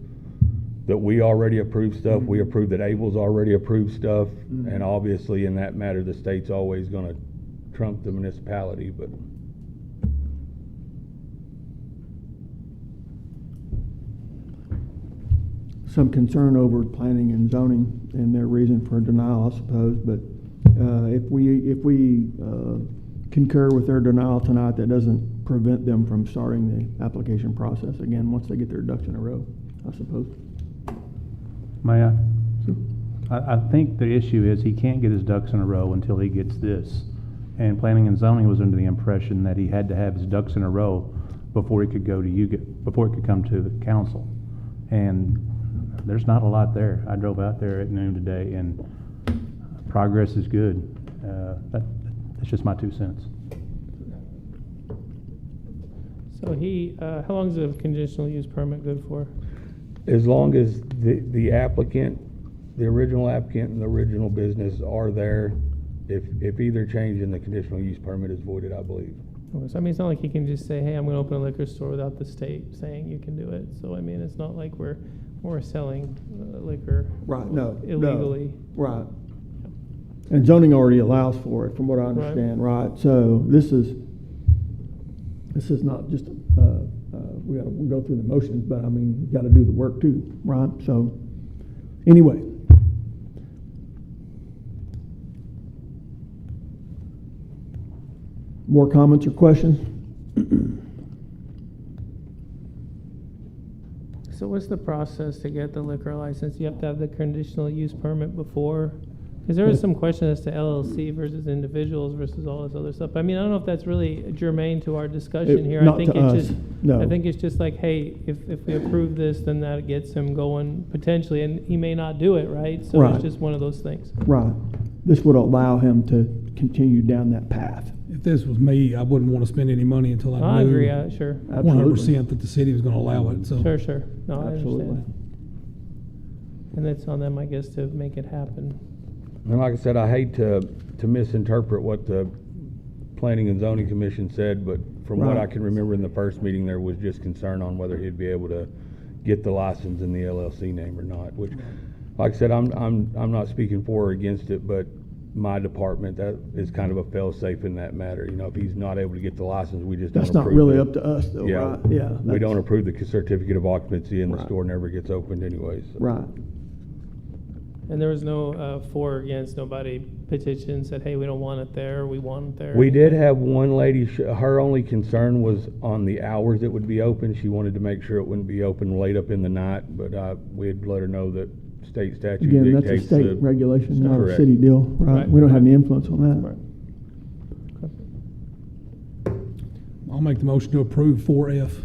that we already approve stuff. We approve that Able's already approved stuff, and obviously in that matter, the state's always gonna trump the municipality, but. Some concern over planning and zoning and their reason for denial, I suppose, but if we concur with their denial tonight, that doesn't prevent them from starting the application process again once they get their ducks in a row, I suppose. May I? Sure. I think the issue is he can't get his ducks in a row until he gets this. And planning and zoning was under the impression that he had to have his ducks in a row before he could go to before he could come to the council. And there's not a lot there. I drove out there at noon today, and progress is good. That's just my 2 cents. So how long is a conditional use permit good for? As long as the applicant, the original applicant and the original business are there, if either change in the conditional use permit is voided, I believe. So I mean, it's not like he can just say, hey, I'm gonna open a liquor store without the state saying you can do it. So I mean, it's not like we're selling liquor Right, no. illegally. Right. And zoning already allows for it, from what I understand, right? So this is not just, we gotta go through the motions, but I mean, we gotta do the work too, right? So, anyway. More comments or questions? So what's the process to get the liquor license? You have to have the conditional use permit before? Because there was some question as to LLC versus individuals versus all this other stuff. I mean, I don't know if that's really germane to our discussion here. Not I think to it's us, just, no. I think it's just like, hey, if we approve this, then that gets him going potentially, and he may not do it, right? So Right. it's just one of those things. Right. This would allow him to continue down that path. If this was me, I wouldn't want to spend any money until I I knew agree, sure. 100% that the city was going to allow it, so. Sure. No, I Absolutely. understand. And it's on them, I guess, to make it happen. And like I said, I hate to misinterpret what the Planning and Zoning Commission said, but from what Right. I can remember in the first meeting, there was just concern on whether he'd be able to get the license in the LLC name or not, which, like I said, I'm not speaking for or against it, but my department, that is kind of a fail-safe in that matter. You know, if he's not able to get the license, we just don't That's not approve really it. up to us, though, Yeah. right? Yeah. We that's- don't approve the certificate of occupancy and the Right. store never gets opened anyways. So. Right. And there was no for or against, nobody petitioned, said, hey, we don't want it there, we want it there. We did have one lady, her only concern was on the hours it would be open. She wanted to make sure it wouldn't be open late up in the night, but we had let her know that state statute Again, that's a dictates. state regulation, not a Correct. city deal, right? Right. We don't have any influence on that. Right. I'll make the motion to approve 4F.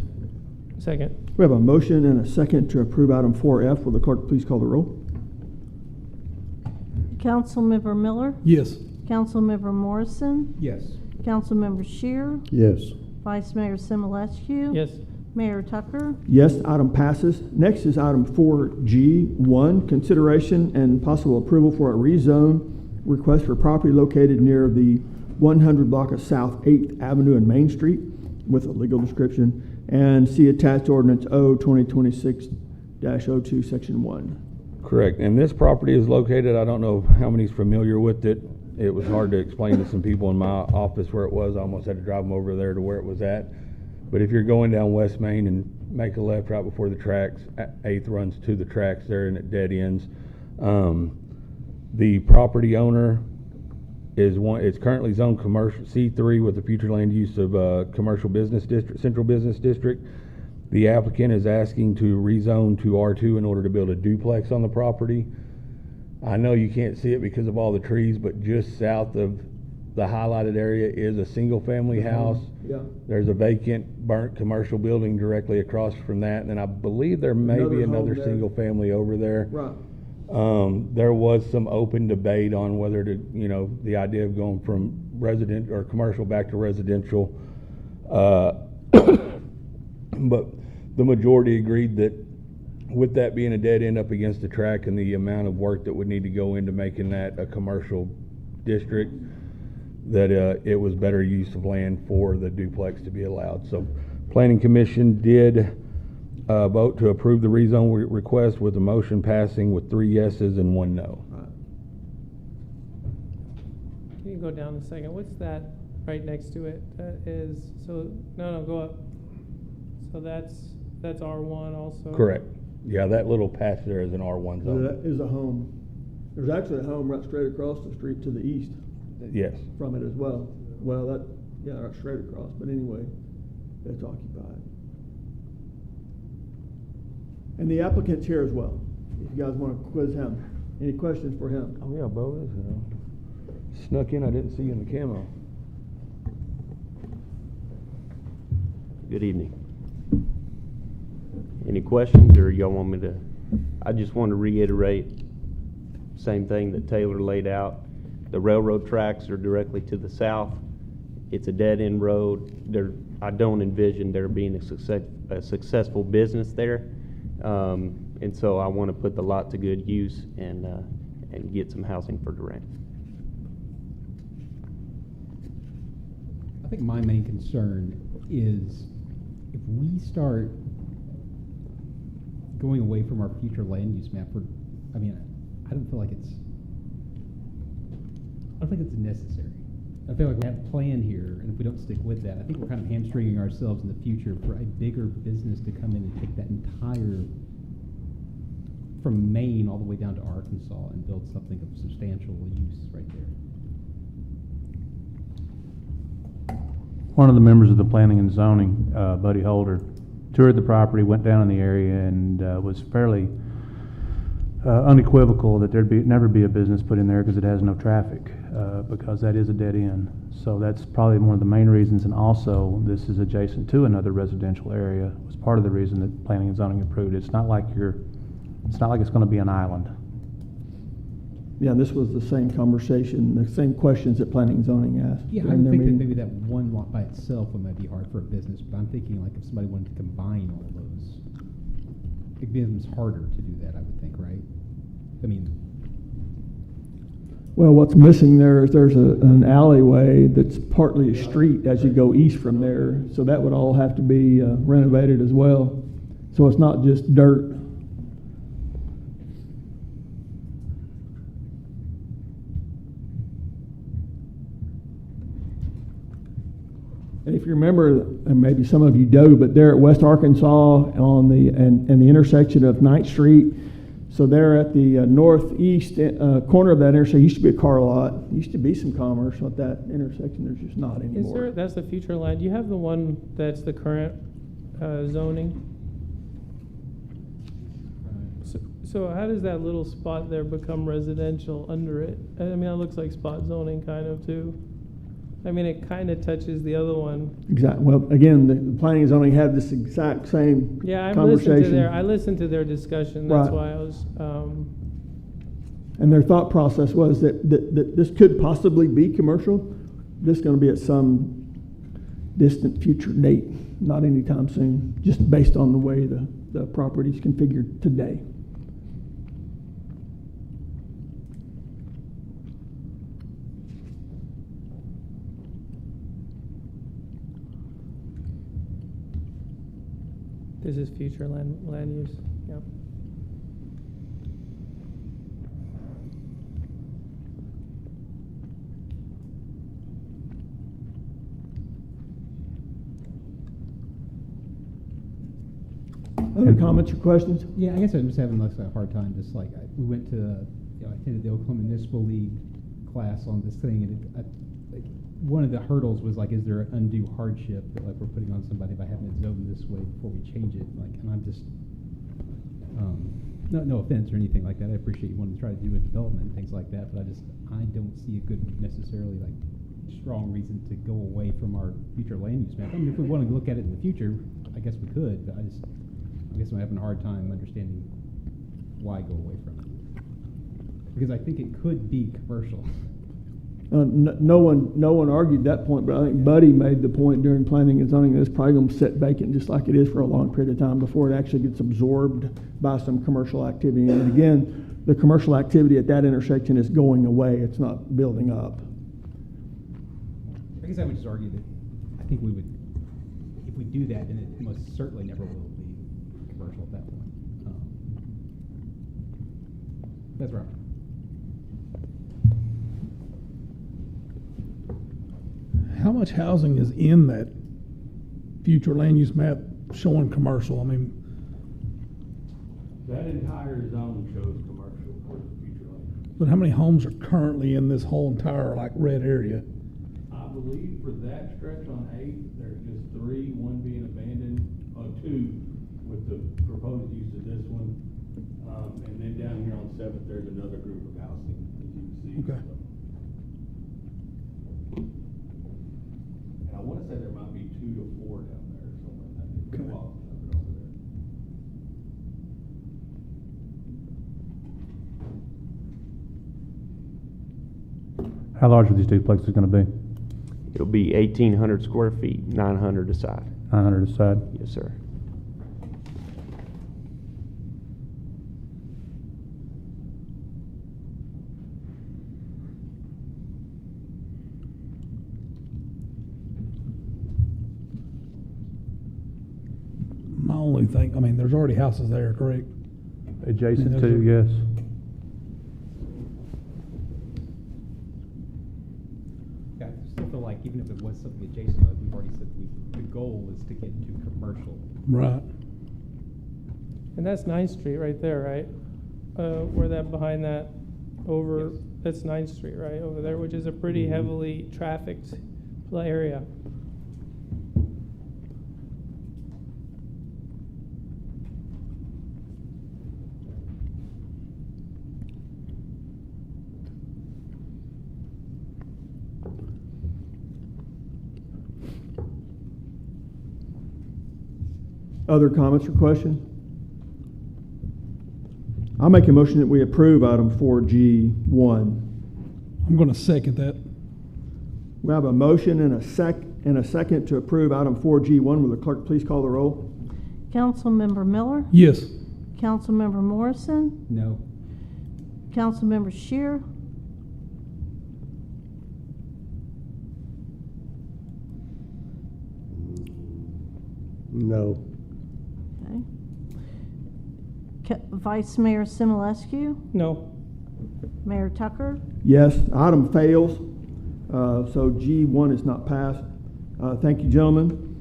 Second. We have a motion and a second to approve item 4F. Will the clerk please call the roll? Councilmember Miller, Yes. Councilmember Morrison, Yes. Councilmember Shear, Yes. Vice Mayor Simulescu. Yes. Mayor Tucker. Yes, item passes. Next is item 4G1, consideration and possible approval for a rezone request for property located near the 100 block of South 8th Avenue and Main Street with a legal description, and see attached ordinance O/2026-02, section 1. Correct, and this property is located, I don't know how many's familiar with it. It was hard to explain to some people in my office where it was. I almost had to drive them over there to where it was at. But if you're going down West Main and make a left right before the tracks, 8th runs to the tracks there and it dead ends. The property owner it's currently zoned commercial C3 with the future land use of commercial business district, central business district. The applicant is asking to rezone to R2 in order to build a duplex on the property. I know you can't see it because of all the trees, but just south of the highlighted area is a single-family house. Yeah. There's a vacant, burnt commercial building directly across from that, and then I believe there may be Another home another there. single-family over there. Right. There was some open debate on whether to, the idea of going from resident or commercial back to residential. But the majority agreed that with that being a dead end up against the track and the amount of work that would need to go into making that a commercial district, that it was better use of land for the duplex to be allowed. So Planning Commission did vote to approve the rezone request with the motion passing with 3 yeses and 1 no. Can you go down a second? What's that right next to it? That is, no, go up. So that's R1 also? Correct. Yeah, that little patch there is an R1 So zone. that is a home. There's actually a home right straight across the street to the east Yes. from it as well. Well, right straight across, but anyway, it's occupied. And the applicant's here as well, if you guys want to quiz him. Any questions for him? Oh, yeah, Bo is, snuck in, I didn't see you in the camo. Good evening. Any questions, or y'all want me to? I just want to reiterate same thing that Taylor laid out. The railroad tracks are directly to the south. It's a dead-end road. I don't envision there being a successful business there. And so I want to put the lot to good use and get some housing for Durant. I think my main concern is if we start going away from our future land use map, I don't feel like it's necessary. I feel like we have a plan here, and if we don't stick with that, I think we're kind of hamstringing ourselves in the future for a bigger business to come in and take that entire, from Maine all the way down to Arkansas, and build something of substantial use right there. One of the members of the Planning and Zoning, Buddy Holder, toured the property, went down in the area, and was fairly unequivocal that there'd never be a business put in there because it has no traffic, because that is a dead end. So that's probably one of the main reasons, and also this is adjacent to another residential area. It was part of the reason that Planning and Zoning approved it. It's not like it's going to be an island. Yeah, this was the same conversation, the same questions that Planning and Zoning asked. Yeah, I during would their think that meeting. maybe that one lot by itself might be hard for a business, but I'm thinking like if somebody wanted to combine all those, it becomes harder to do that, I would think, right? I mean, Well, what's missing there is there's an alleyway that's partly a street as you go east from there, so that would all have to be renovated as well. So it's not just dirt. And if you remember, and maybe some of you do, but there at West Arkansas on the intersection of 9th Street, so there at the northeast corner of that intersection used to be a car lot. Used to be some commerce at that intersection. There's just not anymore. That's the future land. Do you have the one that's the current zoning? So how does that little spot there become residential under it? I mean, that looks like spot zoning kind of too. I mean, it kind of touches the other one. Exactly. Well, again, the Planning and Zoning had this exact same conversation. I listened to their discussion. That's Right. why I was. And their thought process was that this could possibly be commercial. This is going to be at some distant future date, not anytime soon, just based on the way the property is configured today. This is future land use. Yep. Other comments or questions? yeah, I guess I'm just having a hard time. Just like we went to, I attended the Oklahoma Municipal League class on this thing, and one of the hurdles was like, is there an undue hardship that like we're putting on somebody by having it zoned this way before we change it? Like, and I'm just, no offense or anything like that. I appreciate you wanting to try to do a development and things like that, but I don't see a good necessarily like strong reason to go away from our future land use map. I mean, if we want to look at it in the future, I guess we could, but I guess I'm having a hard time understanding why go away from it. Because I think it could be commercial. No one argued that point, but I think Buddy made the point during Planning and Zoning that it's probably going to sit vacant just like it is for a long period of time before it actually gets absorbed by some commercial activity. And again, the commercial activity at that intersection is going away. It's not building up. I guess I would just argue that I think we would, if we do that, then it most certainly never will be commercial at that point. That's right. How much housing is in that future land use map showing commercial? I mean, That entire zone shows commercial for the future land. but how many homes are currently in this whole entire like red area? I believe for that stretch on 8, there's just 3, one being abandoned, 2 with the proposed use of this one. And then down here on 7th, there's another group of housing, as you can see. Okay. And I want to say there might be 2 to 4 down there, somewhere in that. Okay. Well, something over there. How large are these duplexes gonna be? It'll be 1,800 square feet, 900 a side. 900 a side? Yes, sir. My only thing, I mean, there's already houses there, correct? Adjacent Yeah, to, those yes. Yeah, I still feel like even if it was something adjacent, like we've already said, the goal is to get to commercial. Right. And that's 9th Street right there, right? Where that, behind that, over, Yes. that's 9th Street, right, over there, which is a pretty heavily trafficked area. Other comments or questions? I'll make a motion that we approve item 4G1. I'm gonna second that. We have a motion and a second to approve item 4G1. Will the clerk please call the roll? Councilmember Miller, Yes. Councilmember Morrison, No. Councilmember Shear, No. okay. Vice Mayor Simulescu, No. Mayor Tucker, Yes, item fails, so G1 is not passed. Thank you, gentlemen.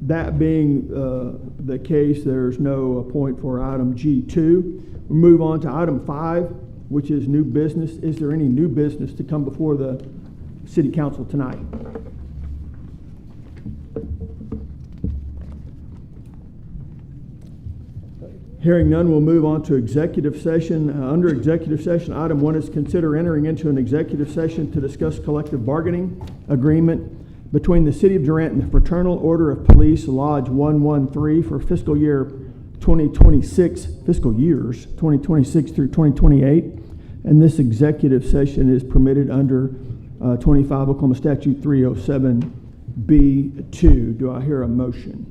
That being the case, there's no point for item G2. We'll move on to item 5, which is new business. Is there any new business to come before the city council tonight? Hearing none, we'll move on to executive session. Under executive session, item 1 is consider entering into an executive session to discuss collective bargaining agreement between the City of Durant and the Fraternal Order of Police Lodge 113 for fiscal years 2026 through 2028. And this executive session is permitted under 25 Oklahoma Statute 307B2. Do I hear a motion?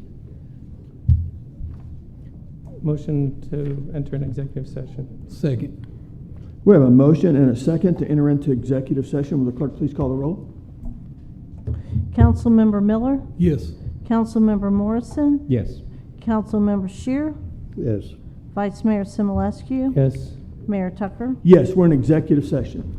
Motion to enter an executive session. Second. We have a motion and a second to enter into executive session. Will the clerk please call the roll? Councilmember Miller, Yes. Councilmember Morrison, Yes. Councilmember Shear, Yes. Vice Mayor Simulescu, Yes. Mayor Tucker. Yes, we're in executive session.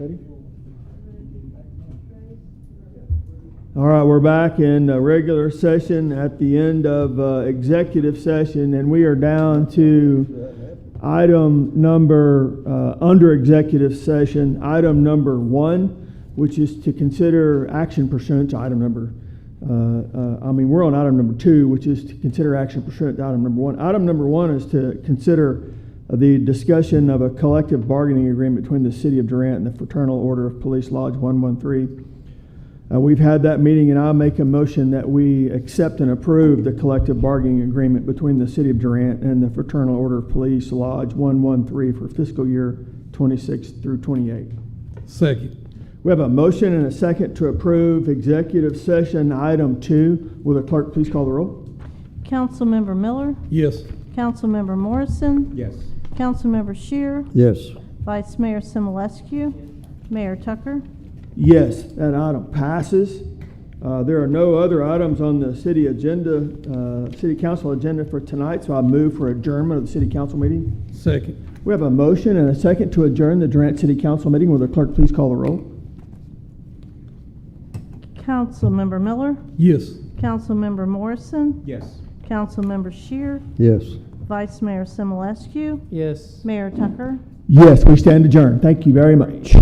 Ready? All right, we're back in regular session at the end of executive session, and we are down to item number, under executive session, item number 1, which is to consider action pursuant to item number, we're on item number 2, which is to consider action pursuant to item number 1. Item number 1 is to consider the discussion of a collective bargaining agreement between the City of Durant and the Fraternal Order of Police Lodge 113. We've had that meeting, and I'll make a motion that we accept and approve the collective bargaining agreement between the City of Durant and the Fraternal Order of Police Lodge 113 for fiscal year 26 through 28. Second. We have a motion and a second to approve executive session item 2. Will the clerk please call the roll? Councilmember Miller, Yes. Councilmember Morrison, Yes. Councilmember Shear, Yes. Vice Mayor Simulescu, Mayor Tucker. Yes, that item passes. There are no other items on the city agenda, city council agenda for tonight, so I move for adjournment of the city council meeting. Second. We have a motion and a second to adjourn the Durant City Council meeting. Will the clerk please call the roll? Councilmember Miller, Yes. Councilmember Morrison, Yes. Councilmember Shear, Yes. Vice Mayor Simulescu, Yes. Mayor Tucker. Yes, we stand adjourned. Thank you very much.